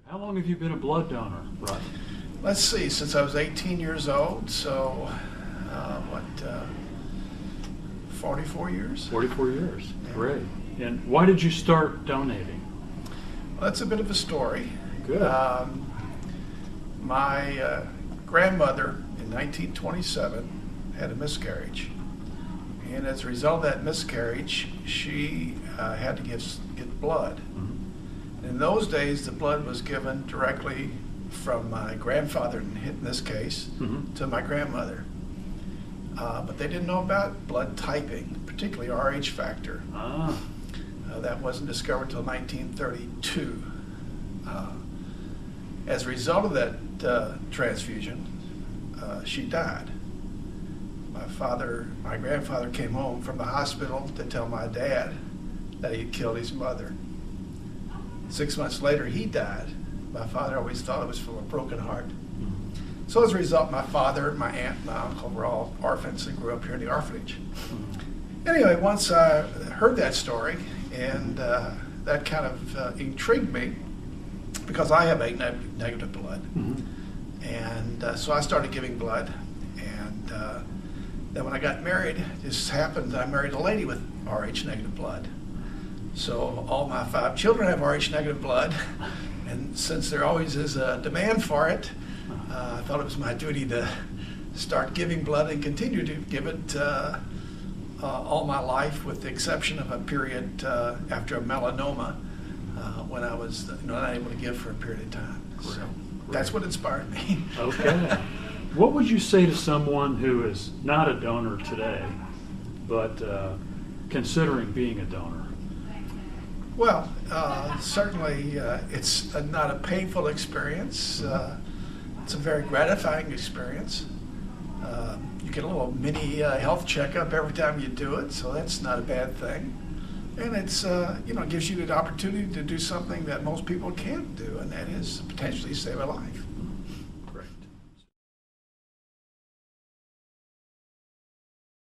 How long have you been a blood donor, Russ? Let's see, since I was 18 years old, so 44 years? 44 years. Yeah. Great. And why did you start donating? Well, that's a bit of a story. Good. My grandmother in 1927 had a miscarriage. And as a result of that miscarriage, she had to get blood. Mhm. In those days, the blood was given directly from my grandfather, in this case, Mhm. to my grandmother. But they didn't know about blood typing, particularly Rh factor. Ah, That wasn't discovered until 1932. As a result of that transfusion, she died. My grandfather came home from the hospital to tell my dad that he had killed his mother. 6 months later, he died. My father always thought it was from a broken heart. mhm. So as a result, my father, my aunt, and my uncle were all orphans and grew up here in the orphanage. Anyway, once I heard that story, and that kind of intrigued me, because I have A negative blood. Mhm. And so I started giving blood. And then when I got married, it just happened that I married a lady with Rh negative blood. So all my 5 children have Rh negative blood. And since there always is a demand for it, I thought it was my duty to start giving blood and continue to give it all my life, with the exception of a period after a melanoma when I was not able to give for a period of time. So Great. that's what inspired me. Okay. What would you say to someone who is not a donor today, but considering being a donor? Well, certainly it's not a painful experience. It's a very gratifying experience. You get a little mini health checkup every time you do it, so that's not a bad thing. And it's it gives you the opportunity to do something that most people can't do, and that is potentially save a life.